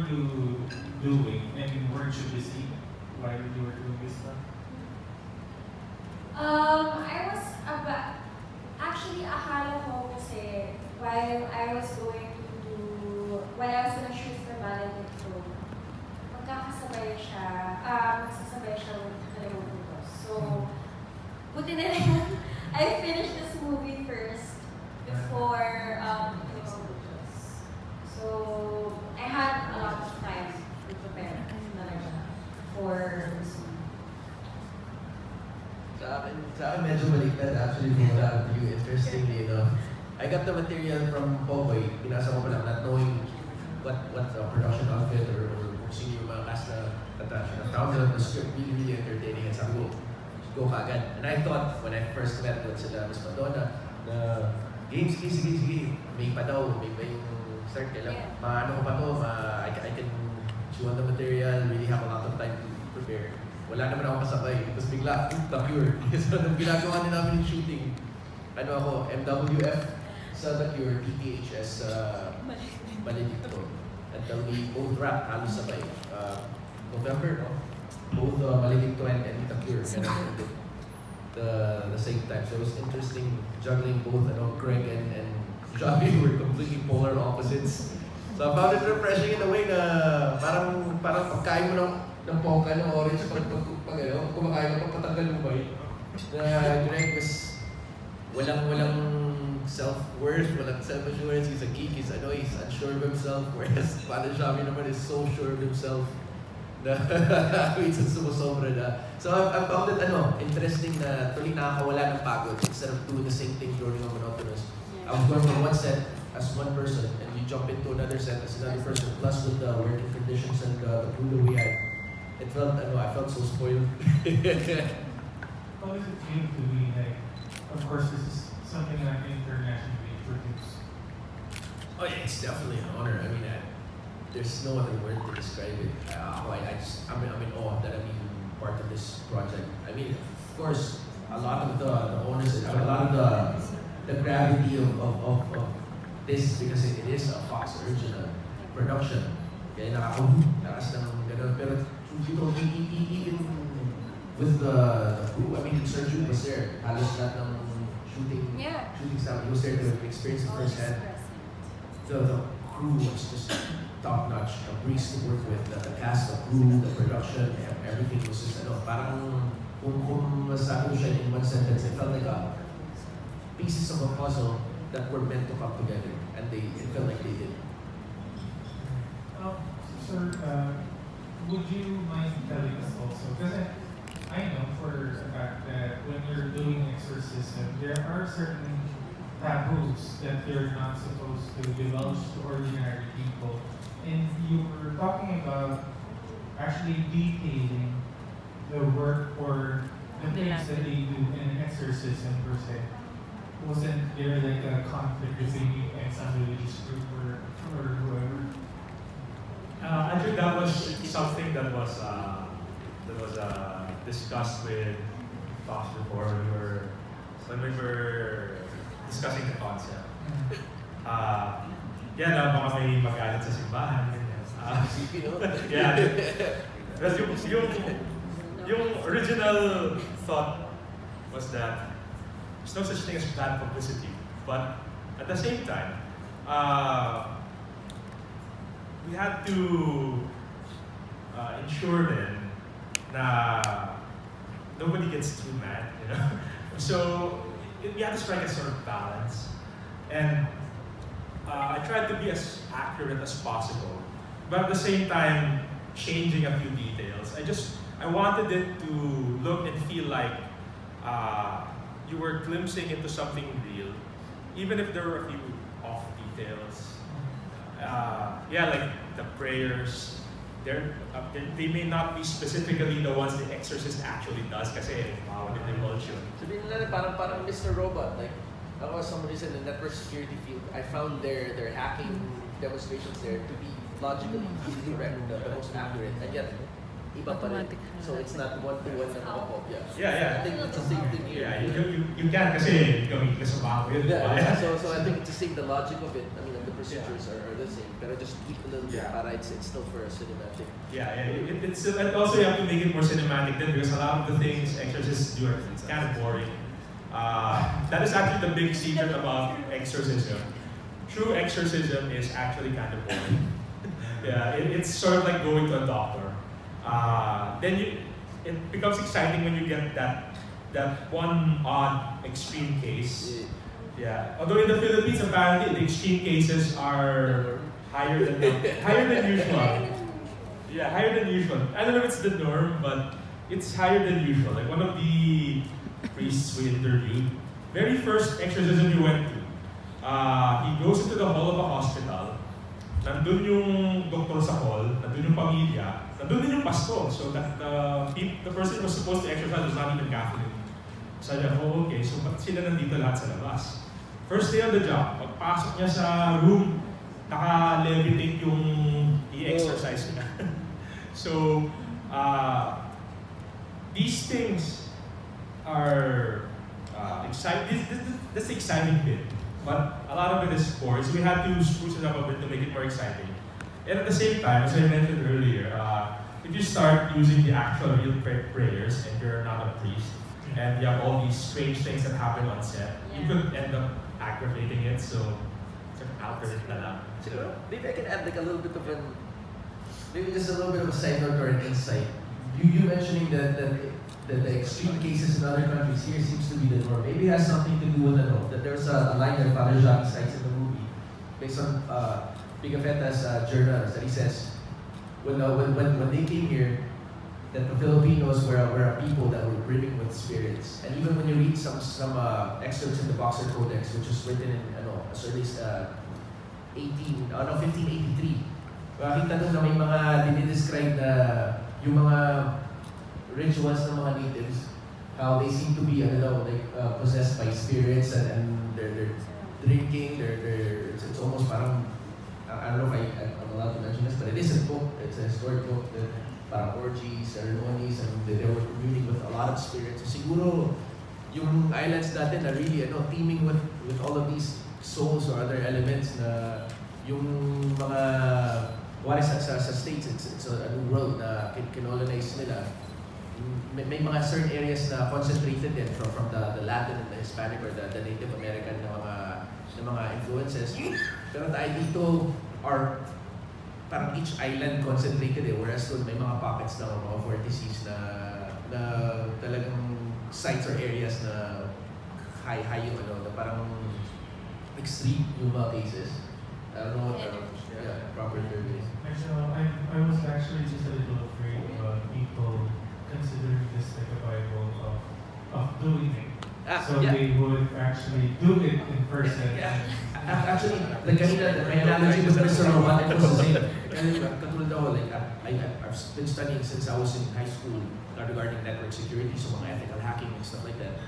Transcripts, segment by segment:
you doing? I mean, weren't you busy while you were doing this stuff? I was about, actually akala ko kasi while I was gonna shoot for MALEDICTO, magkakasabay siya, magsasabay siya with Telemundo. So, buti na lang, I finished this movie first before Telemundo. So, I had a lot of time to prepare for this movie. Sa akin medyo baliktad actually from what happened to you, interestingly enough. I got the material from Popoy, binasa ko pa lang not knowing what the production outfit or kung sino yung mga cast na attached. I found the script really entertaining and sabi ko, go kagad. And I thought when I first met with sila Miss Madonna, na sige, may pa yung start kailang, maano ko pa to, I can chew on the material, really have a lot of time to prepare. Wala naman ako kasabay, tapos bigla, the cure. So nung ginagawa din namin yung shooting, ako, MWF, sa The Cure, PPHS, MALEDICTO. Until we both wrapped, halos sabay. November, no? Both MALEDICTO and The Cure, the same time. So it was interesting juggling both, Greg and Johnny were completely polar opposites. So I found it refreshing in a way na parang pagkain mo ng pongka ng orange pag kumakain mo patanggal mo ba na Greg was walang self-worth, walang self-assurance. He's a geek, he's unsure of himself, whereas Father Shami naman is so sure of himself na minsan sumusobra na. So I found it interesting na tuloy nakakawala ng pagod instead of doing the same thing during a monotonous. I was going from one set as one person and you jump into another set as another person, plus with the working conditions and the crew that we had. It felt, I felt so spoiled. How does it feel to be like, of course this is something like internationally produced? Oh yeah, it's definitely an honor. I mean, there's no other word to describe it. I'm in awe that I'm even part of this project. I mean, of course, a lot of the owners, a lot of the gravity of this, because it is a Fox original production. Kaya nakakas ng gano'n. Pero even with the crew, I mean, Sir Jude was there. Halos lahat ng shooting stuff. He was there to experience it firsthand. The crew was just top notch. A breeze to work with. The cast, the crew, the production, everything was just parang kung masabi ko siya in one sentence, it felt like pieces of a puzzle that were meant to come together, and it felt like they did. Sir, would you mind telling us also, because I know for a fact that when you're doing exorcism, there are certain taboos that you're not supposed to divulge to ordinary people. And you were talking about actually detailing the work or the things that they do in an exorcism per se. Wasn't there like a conflict between you and some religious group or whoever? I think that was something that was discussed with Fox before when we were discussing the concept. Yeah, na baka may magalit sa simbahan. Yeah. Because yung original thought was that there's no such thing as bad publicity, but at the same time, we had to ensure then that nobody gets too mad, So we had to strike a sort of balance, and I tried to be as accurate as possible, but at the same time changing a few details. I wanted it to look and feel like you were glimpsing into something real, even if there were a few off details. Yeah, like the prayers, they may not be specifically the ones the exorcist actually does kasi wow, the divulsion. Sabihin nila parang Mr. Robot, like ako somebody in the network security field, I found their hacking demonstrations there to be logically correct, the most accurate, and yet iba pa rin. So it's not one-to-one na nakakopya. Yeah. I think it's the same thing here. Yeah, you can kasi gamit ka sa bago yun. So I think it's the same, the logic of it, I mean, the procedures are the same, pero just tweak a little bit para it's still for a cinematic. Yeah. It's and also you have to make it more cinematic then because a lot of the things exorcists do are kind of boring. That is actually the big secret about exorcism. True exorcism is actually kind of boring. Yeah, it's sort of like going to a doctor. It becomes exciting when you get that one odd extreme case. Yeah. Although in the Philippines, apparently the extreme cases are higher than usual. Yeah, higher than usual. I don't know if it's the norm, but it's higher than usual. Like one of the priests we interviewed, very first exorcism he went to, he goes into the hall of a hospital. Nandun yung doktor sa hall, nandun yung pamilya, nandun din yung pastor. So that the person who was supposed to exercise was not even Catholic. Sabi niya, oh okay, so ba't sila nandito lahat sa labas? First day on the job, pagpasok niya sa room, naka-levitate yung i-exercise niya. So, these things are exciting. This is the exciting bit. But a lot of it is boring, so we had to spruce it up a bit to make it more exciting. And at the same time, as I mentioned earlier, if you start using the actual real prayers and you're not a priest, and you have all these strange things that happen on set, you could end up aggravating it, so alternate na lang. Maybe I can add like a little bit of maybe just a little bit of a side note or an insight. You mentioning that the extreme cases in other countries here seems to be the norm. Maybe it has something to do with that there's a line that Father Jacques cites in the movie based on Pigafetta's journals that he says when they came here that the Filipinos were a people that were brimming with spirits. And even when you read some excerpts in the Boxer Codex, which was written in as early as 1583, makikita doon na may mga dinidescribe na yung mga rituals ng mga natives, how they seem to be possessed by spirits and they're drinking, it's almost parang, I don't know if I'm allowed to mention this, but it is a book, it's a historic book, parang orgies, ceremonies, and they were communing with a lot of spirits. So siguro, yung islands natin are really teeming with all of these souls or other elements na yung mga wala sa States, it's a new world na kinolonize nila. May mga certain areas na concentrated din from the Latin and the Hispanic or the Native American na mga influences. Pero tayo dito are parang each island concentrated whereas doon may mga pockets na mga vortices na talagang sites or areas na high yung na parang extreme yung mga cases. I don't know what proper term is. I was actually just a little afraid about people considering this like a Bible of doing it. They would actually do it in person. Actually, my analogy with Mr. Roman was the same. Katulad ako, I've been studying since I was in high school regarding network security, so mga ethical hacking and stuff like that.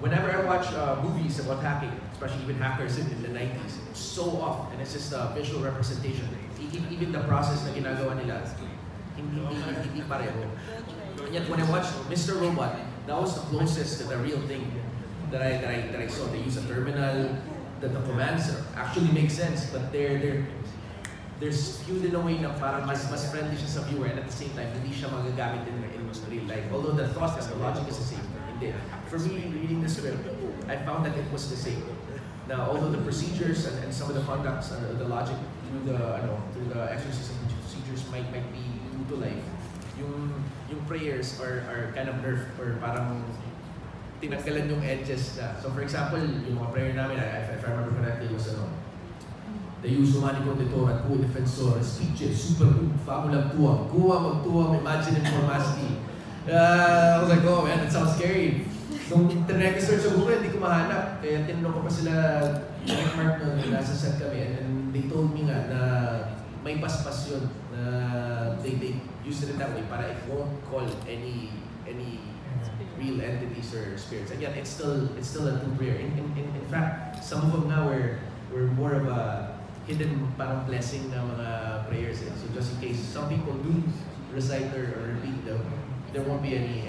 Whenever I watch movies about hacking, especially even hackers in the 90s, it's so off, and it's just a visual representation. Even the process na ginagawa nila, hindi pareho. And yet when I watched Mr. Robot, that was the closest to the real thing that I saw. They use a terminal, that the commands actually make sense, but they're skewed in a way na parang mas friendly siya sa viewer, and at the same time, hindi siya magagamit in real life. Although the thought and the logic is the same. For me, reading the script, I found that it was the same. Now, although the procedures and some of the conducts and the logic through the exorcism procedures might be new to life, yung prayers are kind of nerfed or parang tinanggalan yung edges na. So for example, yung mga prayer namin, if I remember correctly, was they use Humani Conditor at Quo Defensor, Speeches, Super Famulang Tuwang, Kuwa Magtuwang, Imagine Informasti. I was like, oh man, that sounds scary. Nung tinregister sa Google, hindi ko mahanap. Kaya tinanong ko pa sila, checkmark nung nasa set kami, and then they told me nga na may paspas yun, na they used it that way para it won't call any real entities or spirits. And yet, it's still a true prayer. In fact, some of them now were more of a hidden parang blessing na mga prayers. So just in case, some people do recite or repeat them, there won't be any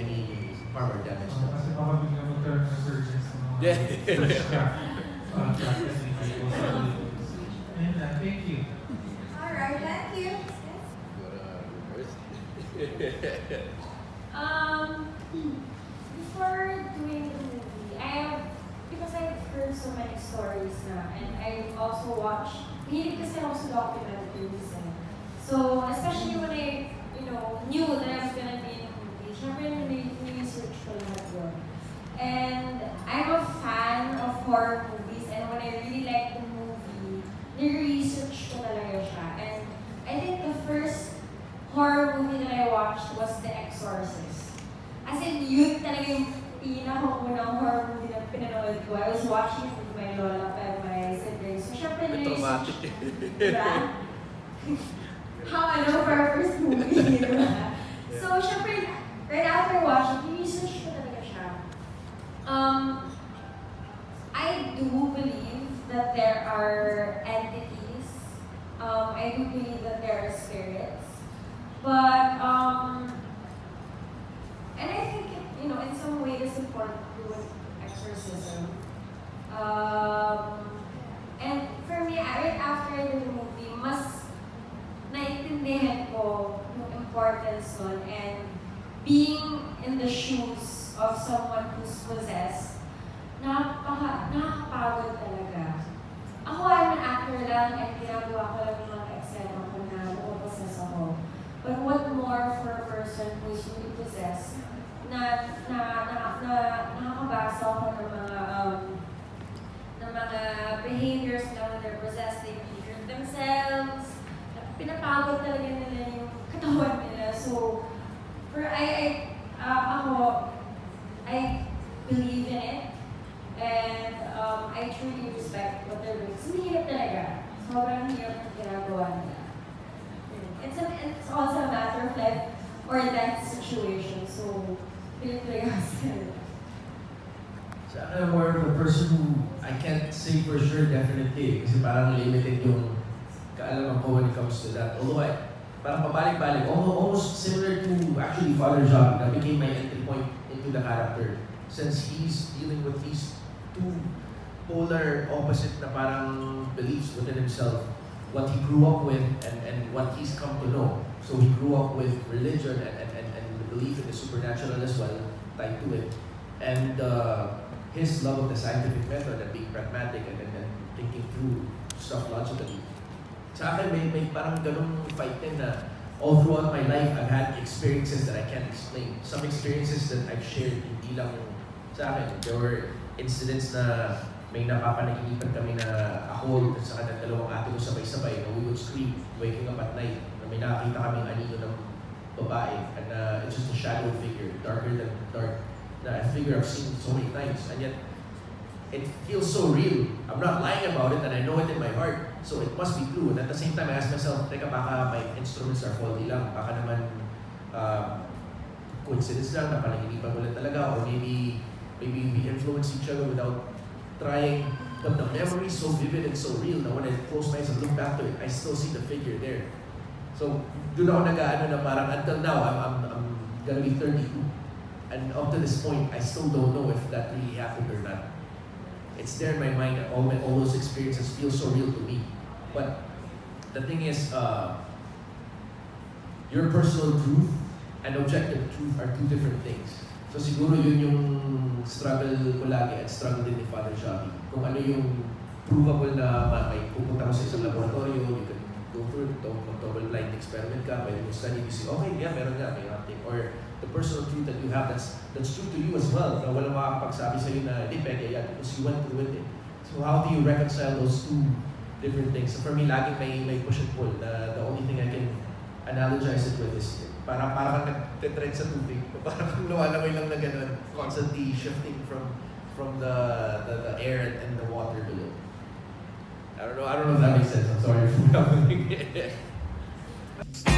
harm or damage. Kasi baka biglang magkaroon ng surgeons ng mga Yeah. practicing people sa videos. And thank you. Alright, thank you. Before doing the movie, because I've heard so many stories na, and I also watched, hindi kasi ako sa documentaries eh. So, especially when I, knew that I was gonna be in a movie, syempre research ko lahat yun. And I'm a fan of horror movies, and when I really like the movie, ni-research ko talaga siya. And I think the first horror movie that I watched was The Exorcist. As in, yun talaga yung pinakaunang horror movie na pinanood ko. I was watching it with my lola pero my siblings. So, syempre Traumatic. diba? How I know for our first movie, diba? So, syempre, right after watching, research ko talaga siya. I do believe that there are entities. I do believe that there are spirits. But, and I think, in some way, it's important to do with exorcism. And for me, right after the movie, mas naiintindihan ko yung importance nun and being in the shoes of someone who's possessed, nakakapagod talaga. Ako, I'm an actor lang and ginagawa ko lang yung mga eksena ko na napopossess ako. But what more for a person who's really possessed na nakakabasa ako ng mga behaviors na when they're possessed, they hurt themselves. Pinapagod talaga nila yung katawan nila. So, I believe in it. And I truly respect what they're doing. Kasi mahirap talaga. Sobrang hirap ang ginagawa nila. It's also a matter of life or death situation. So, piniplayas ka nila. So I'm more of a person who I can't say for sure definitely kasi parang limited yung kaalaman ko when it comes to that. Although parang pabalik-balik, almost similar to actually Father Jacques that became my entry point into the character since he's dealing with these two polar opposite na parang beliefs within himself, what he grew up with and what he's come to know. So he grew up with religion and the belief in the supernatural as well, tied to it. And his love of the scientific method and being pragmatic and thinking through stuff logically. Sa akin, may parang ganung fight din na all throughout my life, I've had experiences that I can't explain. Some experiences that I've shared, hindi lang sa akin. There were incidents na may napapanaginipan kami na ako at saka ng dalawang ate ko sabay-sabay na we would scream waking up at night na may nakakita kaming anino ng babae and it's just a shadow figure, darker than dark. A figure I've seen so many times, and yet it feels so real. I'm not lying about it, and I know it in my heart, so it must be true. And at the same time, I ask myself, teka, baka my instruments are faulty lang, baka naman coincidence lang, napanaginipan ko lang talaga, or maybe we influence each other without trying. But the memory is so vivid and so real that when I close my eyes and look back to it, I still see the figure there. So, doon ako nag-ano na parang until now, I'm gonna be 32. And up to this point, I still don't know if that really happened or not. It's there in my mind that all those experiences feel so real to me. But the thing is, your personal truth and objective truth are two different things. So siguro yun yung struggle ko lagi at struggle din ni Father Shabi. Kung ano yung provable na may pupunta ko sa isang laboratorio, you can go through it, double blind experiment ka, pwede mo study, you see, okay, yeah, meron nga, may nothing. Or the personal truth that you have that's true to you as well, na walang makakapagsabi sa'yo na hindi pwede yan because you went through it. So how do you reconcile those two different things? So for me, laging may push and pull. The only thing I can analogize it with is parang kang nagtetread sa tubig. Parang kang lumalangoy lang na gano'n, constantly shifting from the air and the water below. I don't know if that makes sense. I'm sorry for